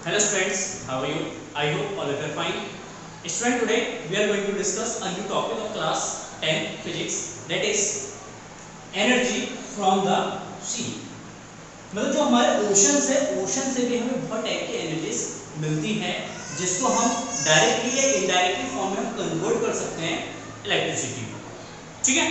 Hello students, how are you? I hope all of you are fine. Student, today we are going to discuss a new topic of class 10 physics, that is energy from the sea. मतलब जो हमारे ocean से भी हमें बहुत type की energies मिलती हैं जिसको हम डायरेक्टली या इनडायरेक्टली फॉर्म में कन्वर्ट कर सकते हैं इलेक्ट्रिसिटी में। ठीक है,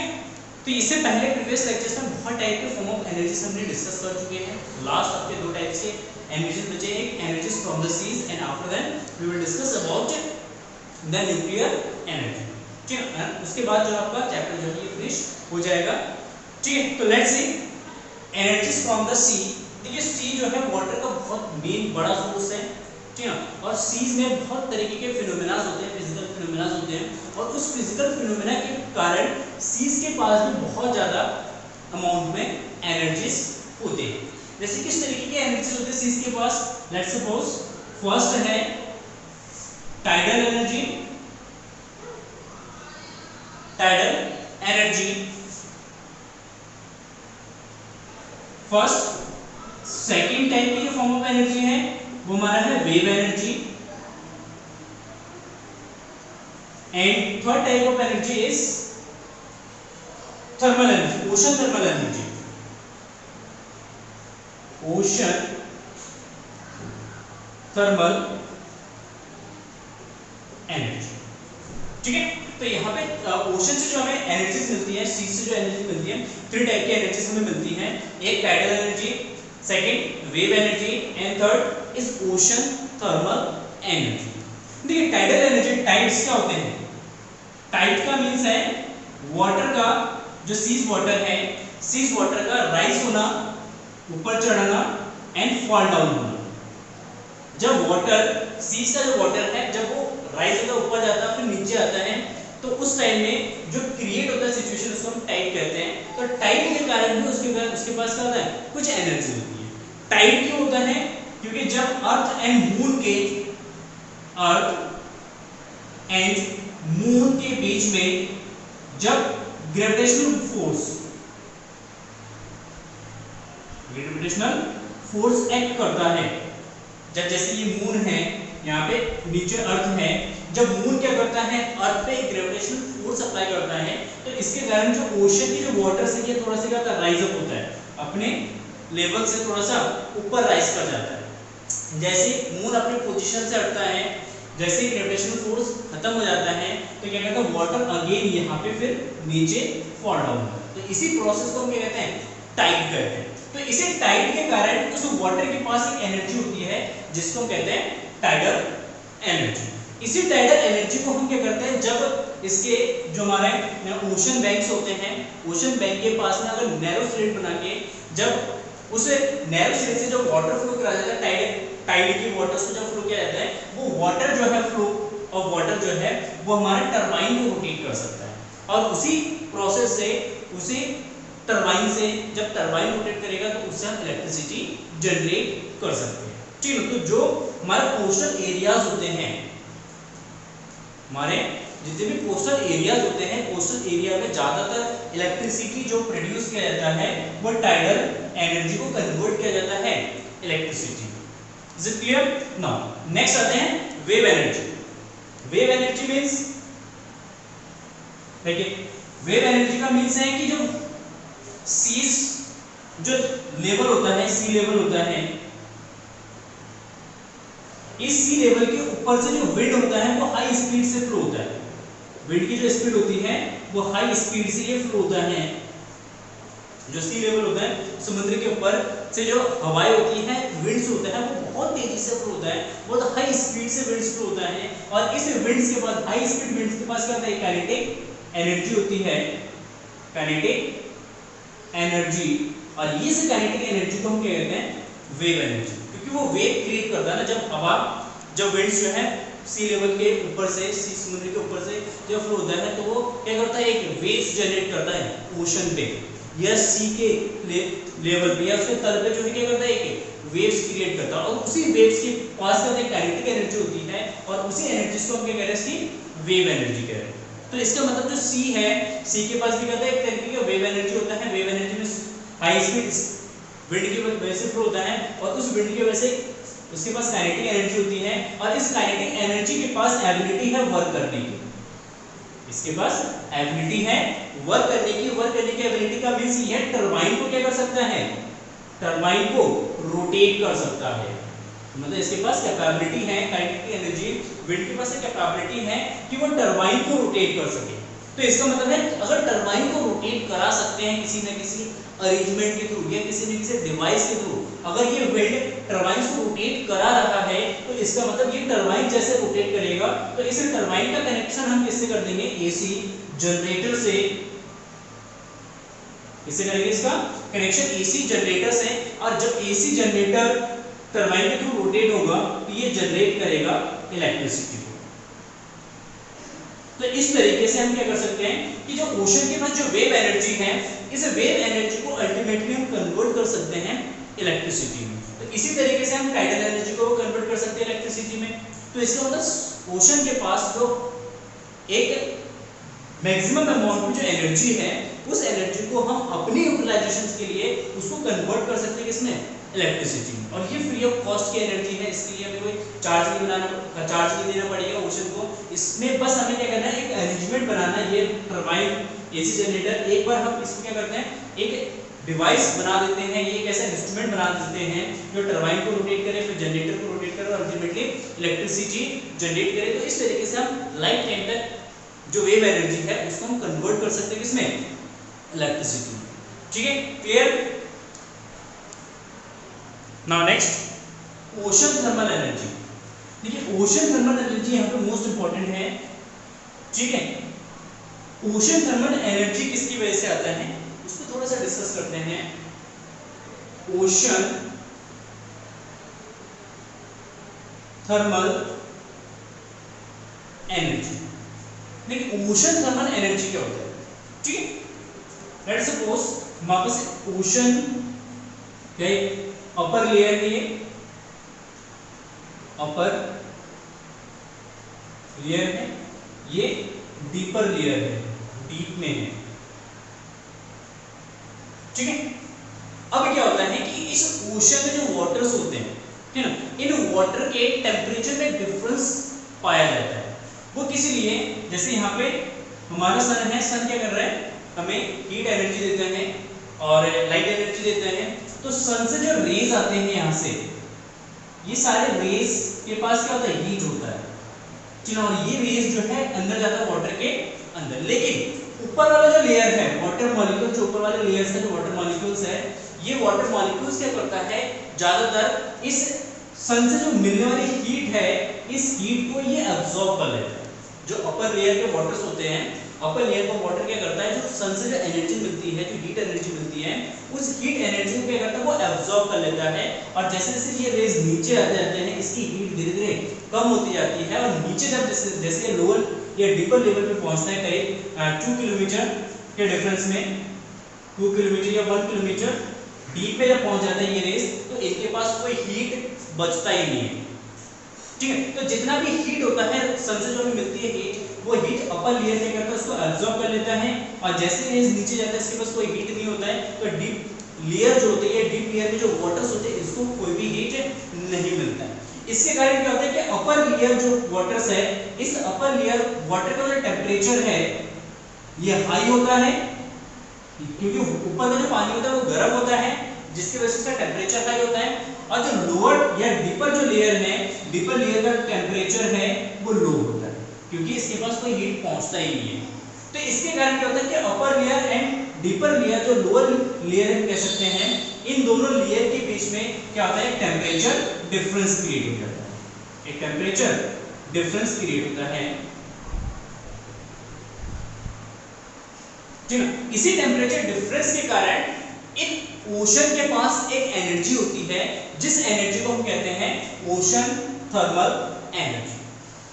तो इससे पहले प्रीवियस लेक्चर्स में बहुत टाइप के फॉर्म ऑफ एनर्जीज हमने डिस्कस कर चुके हैं। लास्ट आपके दो टाइप्स के एनर्जीज बचे, एक energies from the seas and after that we will discuss about the nuclear energy. ठीक है, उसके बाद जो आपका चैप्टर जो है ये फिनिश हो जाएगा। ठीक है, तो let's see energies from the sea. देखिए सी जो है वाटर का बहुत मेन बड़ा सोर्स है। ठीक है, और सीज में बहुत तरीके के फिनोमेनास होते हैं, फिजिकल फिनोमेनास होते हैं, और उस फिजिकल फिनोमेना के कारण सीज के पास भी बहुत ज़्यादा अमाउंट में एनर्जीज होते हैं। जैसे किस तरीके के एनर्जीज होते हैं सीज के पास? लेट्स सपोज फर्स्ट है tidal energy. Tidal energy first. Second type की जो फॉर्म ऑफ एनर्जी है वो हमारा है wave energy, and third type of energy is thermal energy, ocean thermal energy. Ocean thermal energy. ठीक है, तो यहाँ पे ओशन से जो हमें एनर्जीज मिलती है, सी से जो एनर्जी मिलती है, थ्री टाइप की एनर्जीज हमें मिलती हैं। एक tidal energy, second wave energy, and third is ocean thermal energy. देखिए टाइडल एनर्जी, टाइड्स क्या होते हैं? टाइड का मीन्स है वाटर का जो सीज वाटर है, सीज वाटर का राइज होना, ऊपर चढ़ना, एंड फॉल डाउन होना। जब वाटर सीज का जो वाटर है जब वो राइज होता है, ऊपर जाता है, फिर नीचे आता है, तो उस टाइम में जो क्रिएट होता है सिचुएशन उसको हम टाइड कहते हैं। तो टाइड के कारण भी उसके पास क्या होता है? कुछ एनर्जी होती है। टाइड क्यों होता है? क्योंकि जब अर्थ एंड मून के बीच में जब ग्रेविटेशनल फोर्स एक्ट करता है, जब जैसे ये मून है, यहाँ पे नीचे अर्थ है, जब मून क्या करता है? अर्थ पे ग्रेविटेशनल फोर्स अप्लाई करता है, तो इसके कारण जो ओशन की जो वाटर से ये थोड़ा सा क्या राइज अप होता है, अपने लेवल से थोड़ा सा ऊपर राइज कर जाता है। जैसे मून अपने पोजीशन से हटता है, जैसे ही ग्रेविटेशनल फोर्स खत्म हो जाता है, तो क्या कहता है? वाटर अगेन यहाँ पे फिर नीचे फॉल डाउन होता है। तो इसी प्रोसेस को हम क्या कहते हैं? टाइड कहते हैं। तो इसे टाइड के कारण उस वाटर के पास एक एनर्जी होती है जिसको हम कहते हैं टाइडल एनर्जी। इसी टाइडल एनर्जी को हम क्या करते हैं? जब इसके जो हमारे ओशन बैंक्स होते हैं, ओशन बैंक के पास में अगर नैरो स्लिट बना के जब उस नैरो स्लिट से जो वाटर फ्लो करा जाता है, टाइड की वाटर से जब फ्लो किया जाता है, वो वाटर जो है फ्लो ऑफ वाटर जो है वो हमारे टरबाइन को रोटेट कर सकता है, और उसी प्रोसेस से उसी टरबाइन से जब टरबाइन रोटेट करेगा तो उससे हम इलेक्ट्रिसिटी जनरेट कर सकते हैं। ठीक है, तो जो हमारे कोस्टल एरियाज होते हैं, हमारे जितने भी कोस्टल एरियाज होते हैं, कोस्टल एरिया में ज्यादातर इलेक्ट्रिसिटी जो प्रोड्यूस किया जाता है वो टाइडल एनर्जी को कन्वर्ट किया जाता है electricity. Is it clear? Now next आते हैं wave energy. Wave energy means, देखिए वेव एनर्जी का मींस है कि जो सीज जो लेवल होता है, सी लेवल होता है, इस सी लेवल के ऊपर से जो विंड होता है वो हाई स्पीड से फ्लो होता है। विंड की जो स्पीड होती है वो हाई स्पीड से ये फ्लो होता है। जो सी लेवल होता है, समुद्र के ऊपर से जो हवाएं होती हैं, विंड्स होता है, वो बहुत तेजी से फ्लो होता है, बहुत हाई स्पीड से विंड्स फ्लो होता है। और इस विंड्स के पास, हाई स्पीड विंड्स के पास क्या होता है? काइनेटिक एनर्जी होती है, काइनेटिक एनर्जी। और ये से काइनेटिक एनर्जी को हम क्या कहते हैं? Wave energy. क्योंकि वो वेव क्रिएट करता है ना, जब हवा, जब विंड्स जो है सी लेवल के ऊपर से, सी समुद्र के ऊपर से जब फ्लो होता है, तो वो क्या करता है? एक वेव्स जनरेट करता है ओशन पे या सी के लेवल पे या उसके तल पे, जो है क्या करता है? एक वेव्स क्रिएट करता है, और उसी वेव्स के पास क्या होता है? काइनेटिक एनर्जी होती है, और उसी एनर्जी को हम क्या कह रहे हैं? इसकी वेव एनर्जी कह रहे हैं। तो इसका मतलब जो सी है, सी के पास भी कहता है एक तरीके का वेव एनर्जी होता है। वेव एनर्जी में हाई स्पीड विंड की वजह से फ्लो होता है और उस विंड की वजह से उसके पास काइनेटिक एनर्जी होती है और इस काइनेटिक एनर्जी के पास एबिलिटी है वर्क करने की, इसके पास एबिलिटी है वर्क करने की एबिलिटी का मींस ये टरबाइन को क्या कर सकता है, टरबाइन को रोटेट कर सकता है, मतलब इसके पास कैपेबिलिटी है, काइनेटिक एनर्जी विंड के पास कैपेबिलिटी है कि वो टरबाइन को रोटेट कर सके। तो इसका मतलब है अगर टरबाइन को रोटेट करा सकते हैं किसी न किसी अरेंजमेंट के थ्रू या किसी न किसी डिवाइस के थ्रू, अगर ये विंड टरबाइन को रोटेट करा रहा है तो इसका मतलब ये टरबाइन जैसे रोटेट करेगा, तो इस टरबाइन का कनेक्शन हम किससे कर देंगे, एसी जनरेटर से, किससे करेंगे इसका कनेक्शन, एसी जनरेटर से। और जब एसी जनरेटर टरबाइन के थ्रू रोटेट होगा तो ये जनरेट करेगा इलेक्ट्रिसिटी को। तो इस तरीके से हम क्या कर सकते हैं कि जो ओशन के पास जो वेव एनर्जी है, इस वेव एनर्जी को अल्टीमेटली हम कन्वर्ट कर सकते हैं इलेक्ट्रिसिटी में। तो इसी तरीके से हम टाइडल एनर्जी को कन्वर्ट कर सकते हैं इलेक्ट्रिसिटी में। तो इसका मतलब ओशन के पास जो एक मैक्सिमम अमाउंट की जो एनर्जी है, उस एनर्जी को हम अपनी यूटिलाइजेशन के लिए उसको कन्वर्ट कर सकते हैं किसमें, इलेक्ट्रिसिटी में। और ये फ्री ऑफ कॉस्ट की एनर्जी है, इसके लिए हमें कोई चार्ज नहीं देना पड़ेगा ओशन को। इसमें बस हमें क्या करना है, एक अरेंजमेंट बनाना है, ये टरबाइन, एसी जनरेटर, एक बार हम इसको क्या करते हैं, एक डिवाइस बना देते हैं, ये एक ऐसा इंस्ट्रूमेंट बना देते हैं जो टरबाइन को रोटेट करे, फिर जनरेटर को रोटेट करे और अल्टीमेटली इलेक्ट्रिसिटी जनरेट करे। तो इस तरीके से हम लाइफ टाइम तक जो वेव एनर्जी है उसको हम कन्वर्ट कर सकते हैं किसमें, इलेक्ट्रिसिटी में। ठीक है, clear. Now next ocean thermal energy. देखिए ओशन थर्मल एनर्जी यहाँ पे मोस्ट इंपॉर्टेंट है। ठीक है, ओशन थर्मल एनर्जी किसकी वजह से आता है उसको थोड़ा सा डिस्कस करते हैं। ओशन थर्मल एनर्जी, देखिए ओशन थर्मल एनर्जी क्या होता है। ठीक है, लेट्स सपोज हमारे पास ओशन क्या अपर लेयर है, ये अपर लेयर है, ये डीपर लेयर है, डीप में है। ठीक है, अब क्या होता है कि इस ओशन में जो वाटर्स होते हैं, ठीक है ना, इन वाटर के टेम्परेचर में डिफरेंस पाया जाता है। वो किस लिए, जैसे यहाँ पे हमारा सन है, सन क्या कर रहा है, हमें हीट एनर्जी देते हैं और लाइट एनर्जी देते हैं। तो सन से जो रेज आते हैं यहाँ से, ये सारे रेज के पास क्या होता है, हीट होता है। ठीक है, और ये रेज जो है अंदर जाता है वाटर के अंदर, लेकिन ऊपर वाला जो लेयर है वाटर मॉलिक्यूल, जो ऊपर वाले लेयर्स का जो वाटर मॉलिक्यूल्स है, ये वाटर मॉलिक्यूल्स क्या करता है, ज्यादातर इस सन से जो मिलने वाली हीट है, इस हीट को ये अब्सॉर्ब कर लेता है। जो अपर लेयर के वाटर्स होते हैं, अपर लेयर का वाटर क्या करता है, जो सन से जो एनर्जी मिलती है, जो हीट एनर्जी मिलती है, उस हीट एनर्जी को क्या करता है, वो एब्सॉर्ब कर लेता है। और जैसे जैसे ये रेज नीचे आते जाते हैं, इसकी हीट धीरे धीरे कम होती जाती है और नीचे जब जैसे लोअर या डीपर लेवल पे पहुंचता है, करीब 2 किलोमीटर के डिफरेंस में, 2 किलोमीटर या 1 किलोमीटर डीप में जब पहुंच जाता है ये रेज, तो इनके पास कोई हीट बचता ही नहीं है। ठीक है, तो जितना भी हीट होता है सन से जो हमें मिलती है हीट, वो हीट अपर लेयर क्या करता है, उसको एब्सॉर्ब कर लेता है। और जैसे रेज नीचे जाता है, इसके पास कोई हीट नहीं होता है, तो डीप लेयर जो होती है, डीप लेयर में जो वाटर्स होते हैं, इसको कोई भी हीट नहीं मिलता है। इसके कारण क्या होता है कि अपर लेयर जो वाटर्स है, इस अपर लेयर वाटर का जो टेम्परेचर है ये हाई होता है, क्योंकि ऊपर का जो पानी होता है वो गर्म होता है, जिसकी वजह से इसका टेम्परेचर हाई होता है। और जो लोअर या डीपर जो लेयर है, डीपर लेयर का टेम्परेचर है वो लो होता है, क्योंकि इसके पास कोई हीट पहुंचता ही नहीं है। तो इसके कारण क्या होता है कि upper layer and deeper layer, जो लोअर लेयर कह सकते हैं, इन दोनों लेयर के बीच में क्या होता है, टेम्परेचर डिफरेंस क्रिएट हो जाता है, एक टेम्परेचर डिफरेंस क्रिएट होता है। ठीक है, इसी टेम्परेचर डिफरेंस के कारण इन ओशन के पास एक एनर्जी होती है, जिस एनर्जी को हम कहते हैं ओशन थर्मल एनर्जी।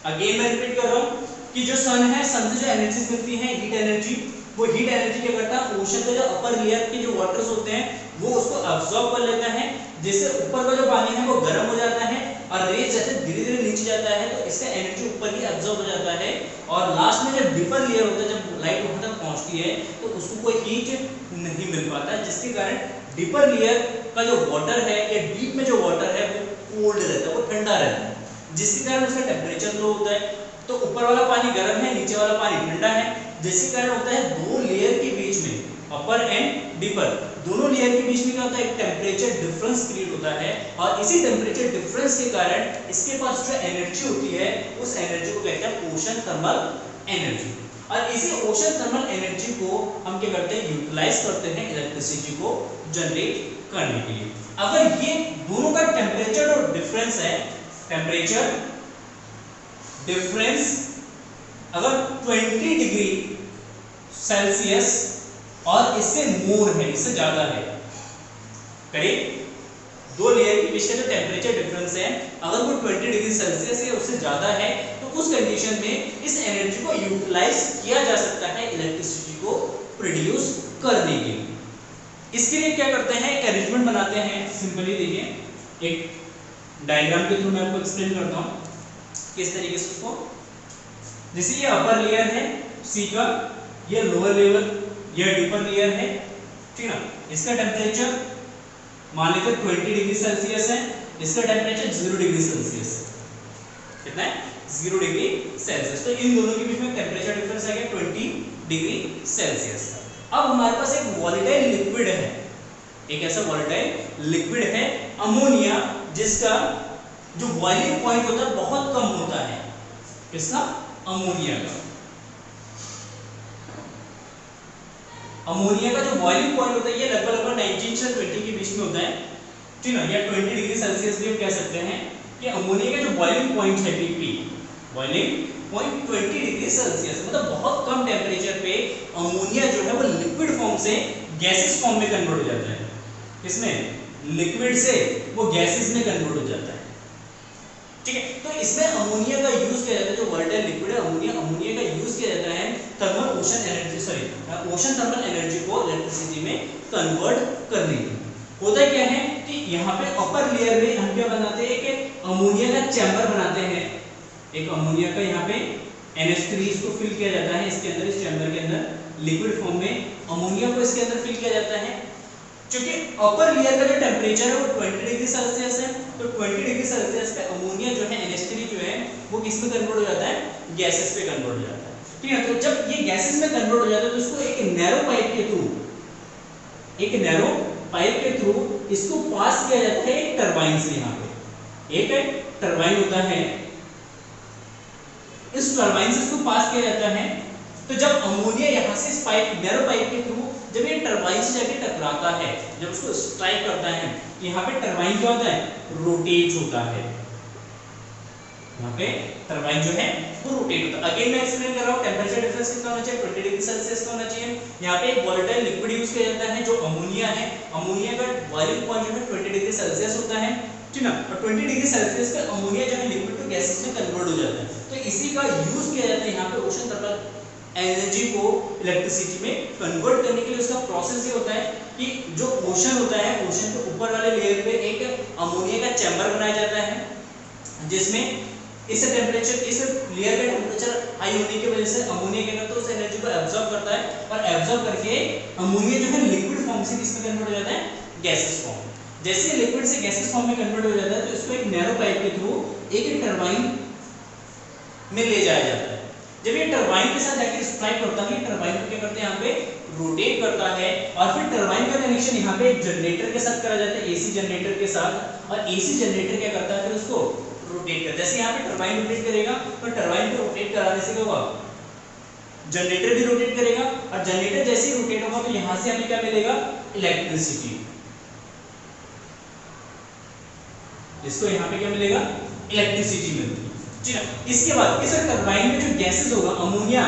अगेन मैं रिपीट कर रहा हूं कि जो सन है, सन से जो एनर्जी मिलती है हीट एनर्जी, वो हीट एनर्जी क्या करता है, ओशन का जो अपर लेयर के जो वाटर्स होते हैं वो उसको अब्सॉर्ब कर लेता है, जिससे ऊपर का जो पानी है वो गर्म हो जाता है और रेज जैसे धीरे धीरे नीचे जाता है तो इसका एनर्जी ऊपर ही अब्सॉर्ब हो जाता है। और लास्ट में जब डीपर लेयर होता है, जब लाइट वहां तक पहुंचती है तो उसको कोई हीट नहीं मिल पाता, जिसके कारण डीपर लेयर का जो वाटर है या डीप में जो वाटर है वो कोल्ड रहता है, ठंडा रहता है, जिसके कारण उसका टेम्परेचर लो होता है। तो ऊपर वाला पानी गर्म है, नीचे वाला पानी ठंडा है, जिसके कारण होता है दो लेयर के बीच में, अपर एंड डीपर, दोनों लेयर के बीच में क्या होता है, एक टेम्परेचर डिफरेंस क्रिएट होता है। और इसी टेम्परेचर डिफरेंस के कारण इसके पास जो एनर्जी होती है उस एनर्जी को कहते हैं ओशन थर्मल एनर्जी। और इसी ओशन थर्मल एनर्जी को हम क्या करते हैं, यूटिलाइज करते हैं इलेक्ट्रिसिटी को जनरेट करने के लिए। अगर ये दोनों का टेम्परेचर और डिफरेंस है, टेम्परेचर डिफरेंस अगर 20 डिग्री सेल्सियस और इससे मोर है, इससे ज्यादा है, करीब दो लेयर के बीच का जो टेम्परेचर डिफरेंस है अगर वो 20 डिग्री सेल्सियस या उससे ज्यादा है, तो उस कंडीशन में इस एनर्जी को यूटिलाइज किया जा सकता है इलेक्ट्रिसिटी को प्रोड्यूस करने के लिए। इसके लिए क्या करते हैं, एक अरेंजमेंट बनाते हैं। सिंपली देखिए, एक डायग्राम के थ्रू मैं आपको एक्सप्लेन करता हूँ किस तरीके से उसको। जैसे ये अपर लेयर है सी का, ये लोअर लेवल, ये डीपर लेयर है, ठीक ना। इसका टेम्परेचर मान लीजिए 20 डिग्री सेल्सियस है, इसका टेम्परेचर 0 डिग्री सेल्सियस है। कितना है, 0 डिग्री सेल्सियस। तो इन दोनों के बीच में टेम्परेचर डिफरेंस आ गया 20 डिग्री सेल्सियस का। अब हमारे पास एक वोलेटाइल लिक्विड है, एक ऐसा वोलेटाइल लिक्विड है अमोनिया, जिसका जो बॉइलिंग पॉइंट होता है बहुत कम होता है। किसका, अमोनिया का। अमोनिया का जो बॉइलिंग पॉइंट होता है ये लगभग 19 से 20 के बीच में होता है, ठीक है, या 20 डिग्री सेल्सियस भी हम कह सकते हैं कि अमोनिया का जो बॉइलिंग पॉइंट है PP, boiling point 20 degree Celsius, मतलब बहुत कम टेम्परेचर पे अमोनिया जो है वो लिक्विड फॉर्म से गैसेस फॉर्म में कन्वर्ट हो जाता है। इसमें लिक्विड से वो गैसेस में कन्वर्ट हो जाता है, ठीक है। तो इसमें अमोनिया का यूज किया जाता है, जो वोलेटाइल लिक्विड है अमोनिया का यूज किया जाता है thermal ocean energy, ocean thermal energy को इलेक्ट्रिसिटी में कन्वर्ट करने के लिए। होता क्या है कि यहाँ पे अपर लेयर में हम क्या बनाते हैं कि अमोनिया का चैम्बर बनाते हैं। एक अमोनिया का यहाँ पे NH3 इसको फिल किया जाता है इसके अंदर, इस चैम्बर के अंदर लिक्विड फॉर्म में अमोनिया को इसके अंदर फिल किया जाता है। क्योंकि अपर लेयर का जो टेम्परेचर है वो 20 डिग्री सेल्सियस है, तो 20 डिग्री सेल्सियस पे अमोनिया जो है NH3 जो है वो किस में कन्वर्ट हो जाता है, गैसेस पे कन्वर्ट हो जाता है, ठीक है। तो जब ये गैसेस में कन्वर्ट हो जाता है तो इसको एक नैरो पाइप के थ्रू इसको पास किया जाता है एक टरबाइन से। यहाँ पे एक टरबाइन होता है, इस टरबाइन से इसको पास किया जाता है। तो जब अमोनिया यहाँ से इस नैरो पाइप के थ्रू जब ये टरबाइन से जाके टकराता है, जब उसको स्ट्राइक करता है, यहाँ पे टरबाइन क्या होता है, रोटेट होता है। यहाँ पे टरबाइन जो है वो रोटेट होता है। अगेन मैं एक्सप्लेन कर रहा हूँ, टेम्परेचर डिफरेंस कितना होना चाहिए, 20 डिग्री सेल्सियस का होना चाहिए। यहाँ पे एक वोलेटाइल लिक्विड यूज किया जाता है जो अमोनिया है, अमोनिया का बॉइलिंग पॉइंट जो है 20 डिग्री सेल्सियस होता है, ठीक ना। और 20 डिग्री सेल्सियस पे अमोनिया जो है लिक्विड टू गैसेस में कन्वर्ट हो जाता है। तो इसी का यूज किया जाता है यहाँ पे ओशन थर्मल एनर्जी को इलेक्ट्रिसिटी में कन्वर्ट करने के लिए। उसका प्रोसेस ये होता है कि जो ओशन होता है, ओशन के ऊपर वाले लेयर पे एक अमोनिया का चैम्बर बनाया जाता है, जिसमें इस टेम्परेचर, इस लेयर का टेम्परेचर हाई होने की वजह से अमोनिया क्या करता है, उस एनर्जी को एब्जॉर्ब करता है और एब्जॉर्ब करके अमोनिया जो है लिक्विड फॉर्म से किस में कन्वर्ट हो जाता है, गैसेस फॉर्म। जैसे लिक्विड से गैसेस फॉर्म में कन्वर्ट हो जाता है तो इसको एक नैरो पाइप के थ्रू एक टरबाइन में ले जाया जाता है। जब ये टरबाइन के साथ जाके स्ट्राइक करता है, टरबाइन को क्या करते हैं, यहाँ पे रोटेट करता है और फिर टरबाइन का कनेक्शन यहाँ पे एक जनरेटर के साथ करा जाता है, एसी जनरेटर के साथ। और एसी जनरेटर क्या करता है, फिर उसको रोटेट करता है। जैसे यहाँ पे टरबाइन रोटेट करेगा तो टरबाइन को रोटेट कराने से क्या होगा, जनरेटर भी रोटेट करेगा और जनरेटर जैसे ही रोटेट होगा तो यहाँ से हमें क्या मिलेगा, इलेक्ट्रिसिटी। इसको यहाँ पे क्या मिलेगा, इलेक्ट्रिसिटी मिलती है, ठीक है। इसके बाद इस टरबाइन में जो गैसेस होगा, अमोनिया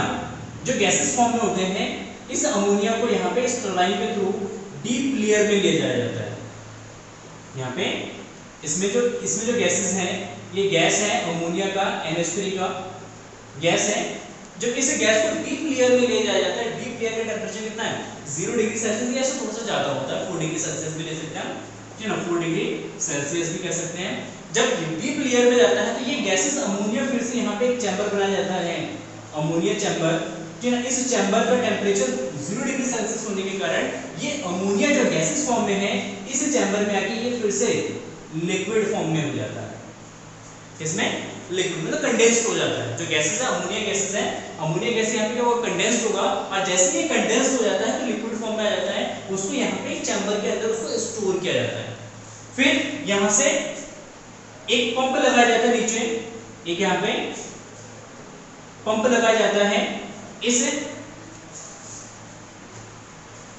जो गैसेस फॉर्म में होते हैं, इस अमोनिया को यहाँ पे इस टरबाइन के थ्रू डीप लेयर में ले जाया जाता है। यहाँ पे इसमें जो गैसेस हैं, ये गैस है अमोनिया का, NH3 का गैस है। जब इस गैस को डीप लेयर में ले जाया जाता है, डीप लेयर का टेम्परेचर कितना है, 0 डिग्री सेल्सियस या थोड़ा सा ज्यादा होता है, 4 डिग्री सेल्सियस भी ले सकते हैं, ठीक है ना, 4 डिग्री सेल्सियस भी कह सकते हैं। जब डीप लेयर में जाता है तो ये गैसेस अमोनिया फिर से यहाँ पे एक चैम्बर बनाया जाता है, अमोनिया चैम्बर, ठीक है। इस चैम्बर का टेम्परेचर 0 डिग्री सेल्सियस होने के कारण ये अमोनिया जो गैसेस फॉर्म में है, इस चैम्बर में आके ये फिर से लिक्विड फॉर्म में हो जाता है, इसमें लिक्विड मतलब कंडेंस्ड हो जाता है। जो गैसेस है अमोनिया गैसेस है, अमोनिया गैस यहाँ पे क्या होगा कंडेंस्ड होगा, और जैसे ये कंडेंस्ड हो जाता है तो लिक्विड फॉर्म में आ जाता है, उसको यहाँ पे चैम्बर के अंदर उसको स्टोर किया जाता है। फिर यहाँ से एक पंप लगाया जाता है नीचे, एक यहाँ पे पंप लगाया जाता है इस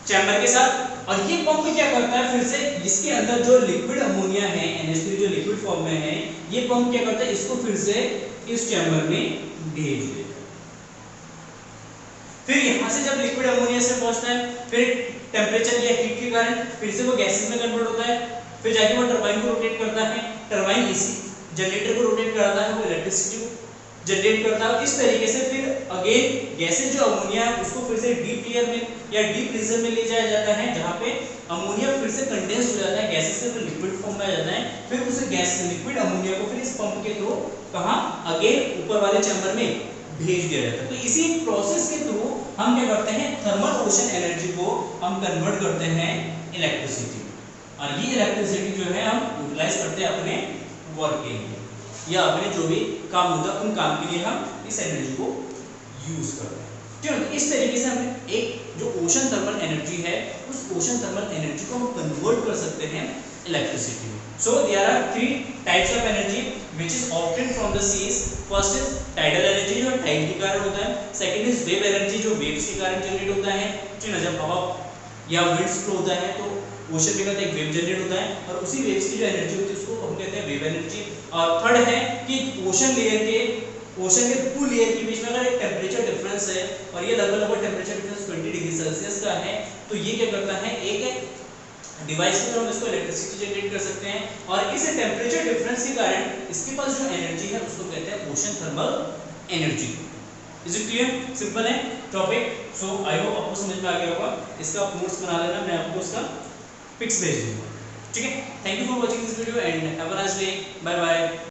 चैम्बर के साथ, और ये पंप क्या करता है फिर से इसके अंदर जो लिक्विड अमोनिया है NH3 जो लिक्विड फॉर्म में है, ये पंप क्या करता है इसको फिर से इस चैम्बर में भेज देता है। फिर यहां से जब लिक्विड अमोनिया से पहुंचता है, फिर टेम्परेचर या हीट के कारण फिर से वो गैसेस में कन्वर्ट होता है, फिर जाके वो टरबाइन को रोटेट करता है, टरबाइन इसी जनरेटर को रोटेट कराता है, वो इलेक्ट्रिसिटी को जनरेट करता है। इस तरीके से फिर अगेन गैसेस जो अमोनिया है उसको फिर से डीप लेयर में या डीप फ्रीजर में ले जाया जाता है, जहां पे अमोनिया फिर से कंडेंस हो जाता है, गैसेस से फिर लिक्विड फॉर्म में आ जाता है। फिर उस गैस लिक्विड अमोनिया को फिर इस पंप के थ्रू कहां अगेन ऊपर वाले चैम्बर में भेज दिया जाता है। तो इसी प्रोसेस के थ्रू हम क्या करते हैं, थर्मल ओशन एनर्जी को हम कन्वर्ट करते हैं इलेक्ट्रिसिटी, और ये इलेक्ट्रिसिटी जो है हम यूटिलाइज करते हैं अपने वर्क के लिए या अपने जो भी काम होता है उन काम के लिए हम इस एनर्जी को यूज करते हैं। ठीक है, इस तरीके से हम एक जो ओशन थर्मल एनर्जी है उस ओशन थर्मल एनर्जी को हम कन्वर्ट कर सकते हैं इलेक्ट्रिसिटी में। So there are 3 types of energy which is obtained from the seas. First is tidal energy जो टाइड के कारण होता है, सेकंड इज वेव एनर्जी जो वेव्स के कारण जनरेट होता है। ठीक है, जब हवा या विंड्स फ्लो होता है तो ओशन के अंदर एक वेव जनरेट होता है, और उसी वेव्स की जो एनर्जी होती है उसको हम कहते हैं वेव एनर्जी। और थर्ड है कि ओशन के 2 लेयर के बीच में अगर एक टेम्परेचर डिफरेंस है और ये लगभग टेम्परेचर डिफरेंस 20 डिग्री सेल्सियस का है, तो ये क्या करता है एक डिवाइस के थ्रू हम इसको इलेक्ट्रिसिटी जनरेट कर सकते हैं, और इस टेम्परेचर डिफरेंस के कारण इसके पास जो एनर्जी है उसको कहते हैं ocean thermal energy. Is it clear? Simple है टॉपिक। सो आई होप आपको समझ में आ गया होगा। इसका आप नोट्स बना लेना, मैं आपको उसका पिक्स भेज दूंगा। ठीक है, thank you for watching this video and have a nice day, bye bye.